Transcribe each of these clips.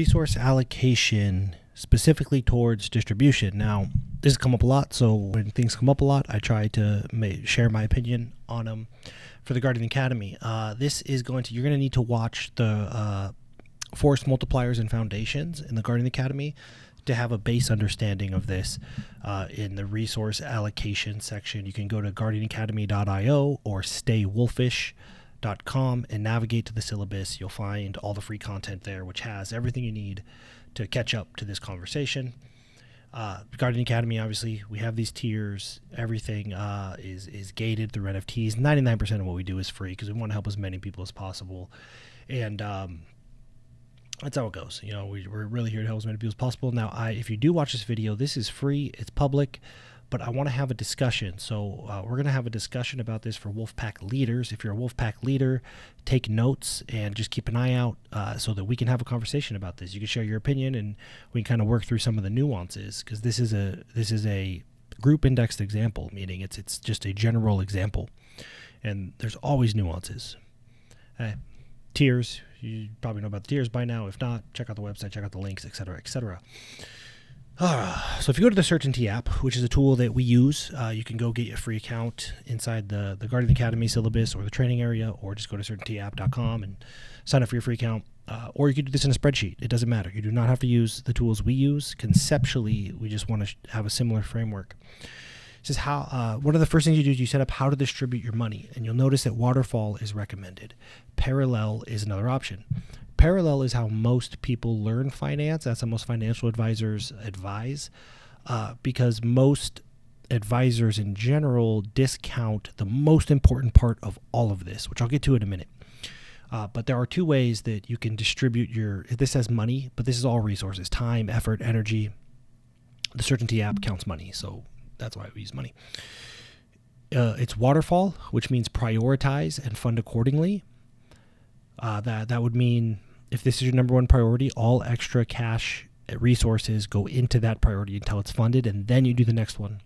Resource allocation specifically towards distribution. Now, this has come up a lot, so when things come up a lot, I try to share my opinion on them for the Guardian Academy. You're going to need to watch the force multipliers and foundations in the Guardian Academy to have a base understanding of this. In the resource allocation section, you can go to guardianacademy.io or staywolfish.com and navigate to the syllabus. You'll find all the free content there, which has everything you need to catch up to this conversation. Guardian Academy, obviously, we have these tiers. Everything is gated through NFTs. 99% of what we do is free because we want to help as many people as possible. And that's how it goes. You know, we're really here to help as many people as possible. Now, if you do watch this video, this is free. It's public. But I want to have a discussion. So we're going to have a discussion about this for Wolfpack leaders. If you're a Wolfpack leader, take notes and just keep an eye out so that we can have a conversation about this. You can share your opinion and we can kind of work through some of the nuances because this is a group indexed example, meaning it's just a general example. And there's always nuances. Tiers, you probably know about the tiers by now. If not, check out the website, check out the links, etc., etc. So if you go to the Certainty app, which is a tool that we use, you can go get a free account inside the Guardian Academy syllabus or the training area, or just go to certaintyapp.com and sign up for your free account. Or you could do this in a spreadsheet. It doesn't matter. You do not have to use the tools we use. Conceptually, we just want to have a similar framework. It says one of the first things you do is you set up how to distribute your money, and you'll notice that Waterfall is recommended. Parallel is another option. Parallel is how most people learn finance. That's how most financial advisors advise, because most advisors in general discount the most important part of all of this, which I'll get to in a minute. But there are two ways that you can distribute this says money, but this is all resources, time, effort, energy. The Certainty app counts money, so that's why we use money. It's Waterfall, which means prioritize and fund accordingly. That would mean if this is your number one priority, all extra cash resources go into that priority until it's funded, and then you do the next one.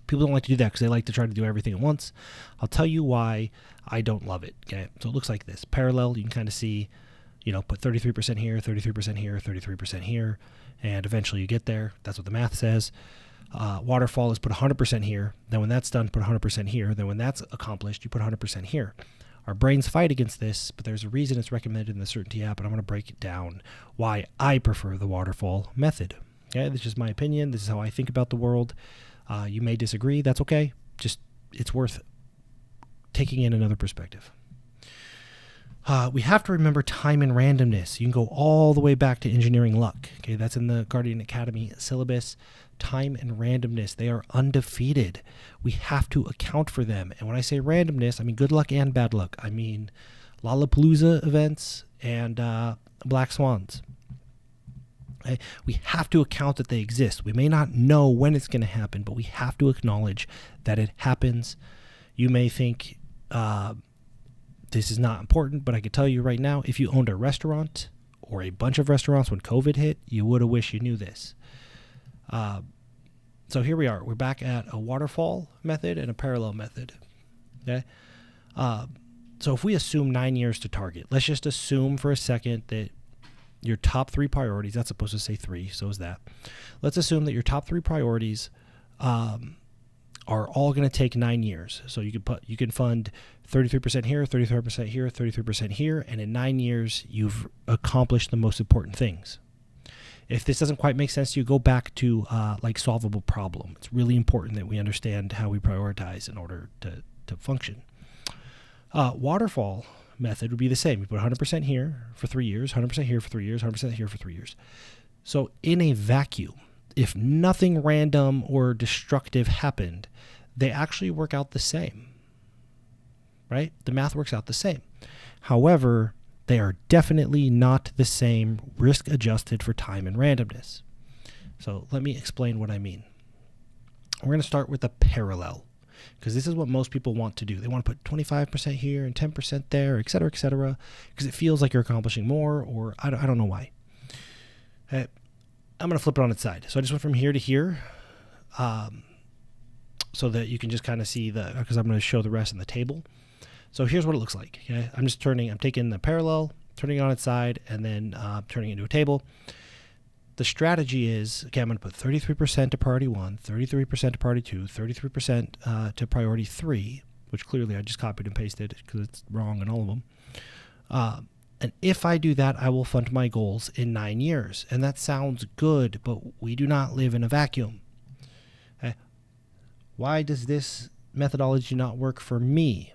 People don't like to do that because they like to try to do everything at once. I'll tell you why I don't love it. Okay, so it looks like this. Parallel, you can kind of see, put 33% here, 33% here, 33% here, and eventually you get there. That's what the math says. Waterfall is put 100% here. Then when that's done, put 100% here. Then when that's accomplished, you put 100% here. Our brains fight against this, but there's a reason it's recommended in the Certainty app, and I'm going to break it down why I prefer the Waterfall method. Okay, this is just my opinion. This is how I think about the world. You may disagree. That's okay. Just it's worth taking in another perspective. We have to remember time and randomness. You can go all the way back to engineering luck. Okay, that's in the Guardian Academy syllabus. Time and randomness, they are undefeated. We have to account for them. And when I say randomness, I mean good luck and bad luck. I mean Lollapalooza events and Black Swans. Okay? We have to account that they exist. We may not know when it's going to happen, but we have to acknowledge that it happens. You may think this is not important, but I can tell you right now, if you owned a restaurant or a bunch of restaurants when COVID hit, you would have wished you knew this. So here we are. We're back at a waterfall method and a parallel method. Okay. So if we assume 9 years to target, let's just assume for a second that your top 3 priorities, that's supposed to say 3, so is that. Let's assume that your top 3 priorities are all going to take 9 years. So you can fund 33% here, 33% here, 33% here, and in 9 years you've accomplished the most important things. If this doesn't quite make sense to you, go back to solvable problem. It's really important that we understand how we prioritize in order to function. Waterfall method would be the same. You put 100% here for 3 years, 100% here for 3 years, 100% here for 3 years. So in a vacuum, if nothing random or destructive happened, they actually work out the same, right? The math works out the same. However, they are definitely not the same risk adjusted for time and randomness. So let me explain what I mean. We're going to start with a parallel because this is what most people want to do. They want to put 25% here and 10% there, et cetera, because it feels like you're accomplishing more, or I don't know why. I'm going to flip it on its side. So I just went from here to here so that you can just kind of see because I'm going to show the rest in the table. So here's what it looks like. Okay? I'm taking the parallel turning it on its side, and then turning it into a table. The strategy is, okay, I'm going to put 33% to priority 1, 33% to priority 2, 33% to priority 3, which clearly I just copied and pasted because it's wrong in all of them. And if I do that, I will fund my goals in 9 years. And that sounds good, but we do not live in a vacuum. Okay? Why does this methodology not work for me?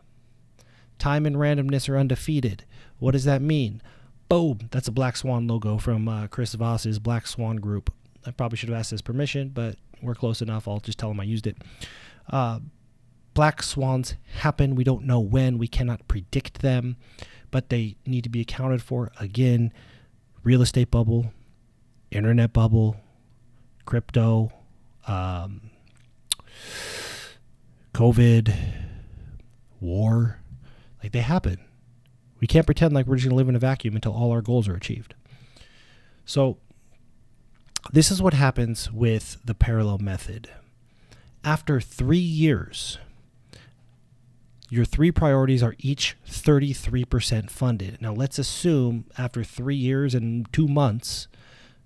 Time and randomness are undefeated. What does that mean? Boom. That's a Black Swan logo from Chris Voss's Black Swan group. I probably should have asked his permission, but we're close enough. I'll just tell him I used it. Black swans happen. We don't know when. We cannot predict them, but they need to be accounted for. Again, real estate bubble, internet bubble, crypto, COVID, war. Like, they happen. We can't pretend like we're just going to live in a vacuum until all our goals are achieved. So this is what happens with the parallel method. After 3 years, your 3 priorities are each 33% funded. Now let's assume after 3 years and 2 months,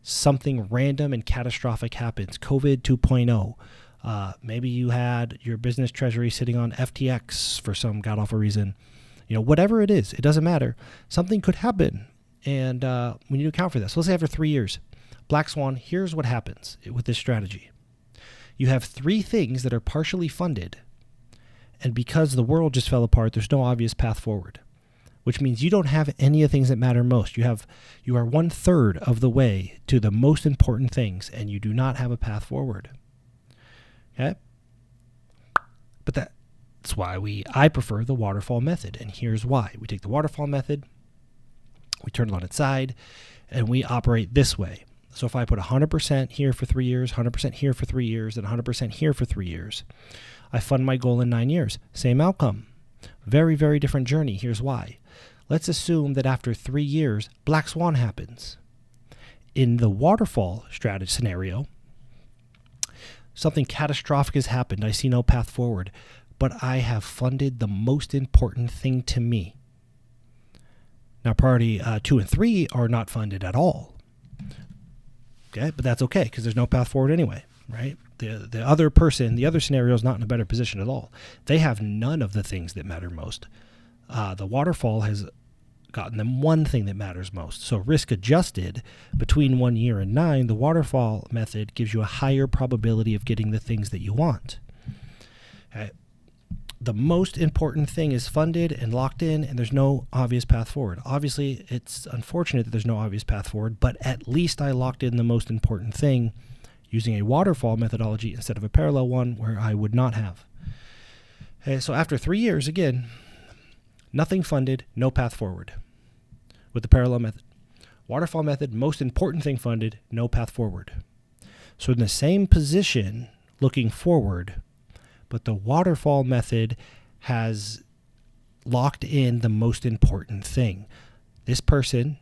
something random and catastrophic happens. COVID 2.0. Maybe you had your business treasury sitting on FTX for some god-awful reason. Whatever it is, it doesn't matter. Something could happen, and we need to account for this. So let's say after 3 years, Black Swan, here's what happens with this strategy. You have 3 things that are partially funded, and because the world just fell apart, there's no obvious path forward, which means you don't have any of the things that matter most. You are 1/3 of the way to the most important things, and you do not have a path forward. Okay? But that's why I prefer the waterfall method, and here's why. We take the waterfall method, we turn it on its side, and we operate this way. So if I put 100% here for 3 years, 100% here for 3 years, and 100% here for 3 years, I fund my goal in 9 years. Same outcome. Very, very different journey. Here's why. Let's assume that after 3 years, Black Swan happens. In the waterfall strategy scenario, something catastrophic has happened. I see no path forward, but I have funded the most important thing to me. Now, priority 2 and 3 are not funded at all. Okay, but that's okay because there's no path forward anyway, right? The other person, the other scenario is not in a better position at all. They have none of the things that matter most. The waterfall has gotten them one thing that matters most. So risk adjusted between 1 year and 9, the waterfall method gives you a higher probability of getting the things that you want. Okay. The most important thing is funded and locked in, and there's no obvious path forward. Obviously, it's unfortunate that there's no obvious path forward, but at least I locked in the most important thing using a waterfall methodology instead of a parallel one where I would not have. Okay, so after 3 years, again, nothing funded, no path forward with the parallel method. Waterfall method, most important thing funded, no path forward. So in the same position looking forward, but the waterfall method has locked in the most important thing. This person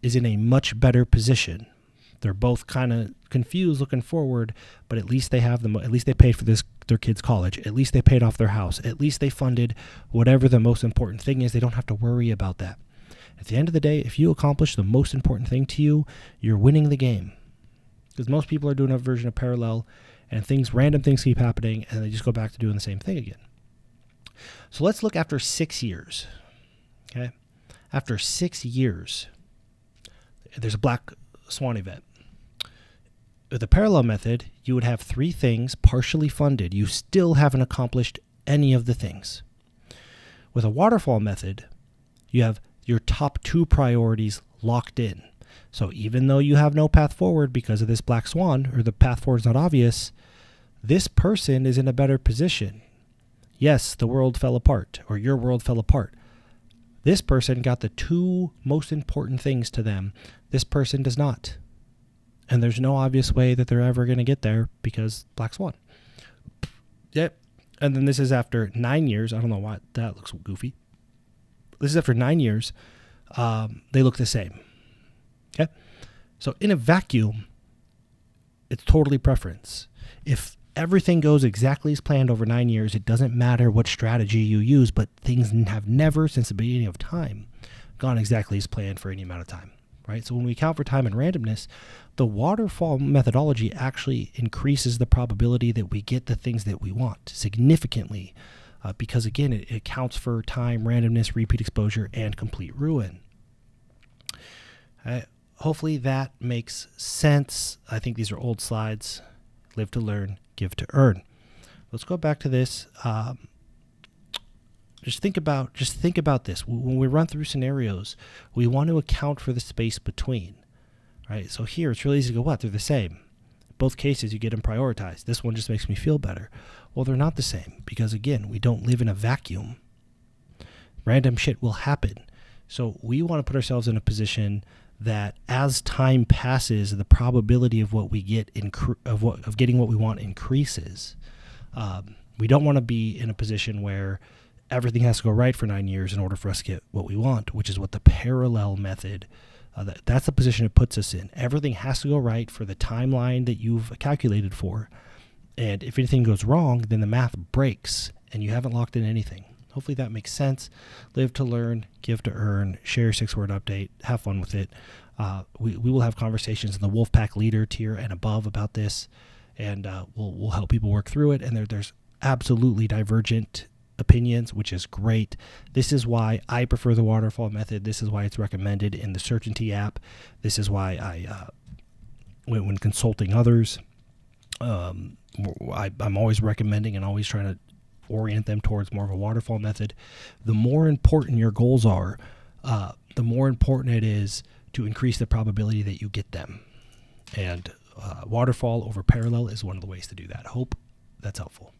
is in a much better position. They're both kind of confused looking forward, but at least they have at least they paid for their kids' college. At least they paid off their house. At least they funded whatever the most important thing is. They don't have to worry about that. At the end of the day, if you accomplish the most important thing to you, you're winning the game. Because most people are doing a version of parallel, and random things keep happening, and they just go back to doing the same thing again. So let's look after 6 years. Okay, after 6 years, there's a Black Swan event. With the parallel method, you would have 3 things partially funded. You still haven't accomplished any of the things. With a waterfall method, you have your top 2 priorities locked in. So even though you have no path forward because of this Black Swan, or the path forward is not obvious, this person is in a better position. Yes, the world fell apart, or your world fell apart. This person got the 2 most important things to them. This person does not. And there's no obvious way that they're ever going to get there because Black Swan. Yep. And then this is after 9 years. I don't know why that looks goofy. This is after 9 years. They look the same. Okay. So in a vacuum, it's totally preference. If everything goes exactly as planned over 9 years, it doesn't matter what strategy you use, but things have never, since the beginning of time, gone exactly as planned for any amount of time, right? So when we account for time and randomness, the waterfall methodology actually increases the probability that we get the things that we want significantly, because again, it accounts for time, randomness, repeat exposure, and complete ruin. Hopefully that makes sense. I think these are old slides. Live to learn, give to earn. Let's go back to this. Just think about this. When we run through scenarios, we want to account for the space between, right? So here it's really easy to go, what? They're the same. Both cases, you get them prioritized. This one just makes me feel better. Well, they're not the same because, again, we don't live in a vacuum. Random shit will happen. So we want to put ourselves in a position that as time passes, the probability of what we get of getting what we want increases. We don't want to be in a position where everything has to go right for 9 years in order for us to get what we want, which is what the parallel method, that's the position it puts us in. Everything has to go right for the timeline that you've calculated for. And if anything goes wrong, then the math breaks and you haven't locked in anything. Hopefully that makes sense. Live to learn, give to earn, share your 6-word update, have fun with it. We will have conversations in the Wolfpack leader tier and above about this, and we'll help people work through it. And there's absolutely divergent opinions, which is great. This is why I prefer the waterfall method. This is why it's recommended in the Certainty app. This is why I, when consulting others, I'm always recommending and always trying to orient them towards more of a waterfall method. The more important your goals are, the more important it is to increase the probability that you get them. And waterfall over parallel is one of the ways to do that. Hope that's helpful.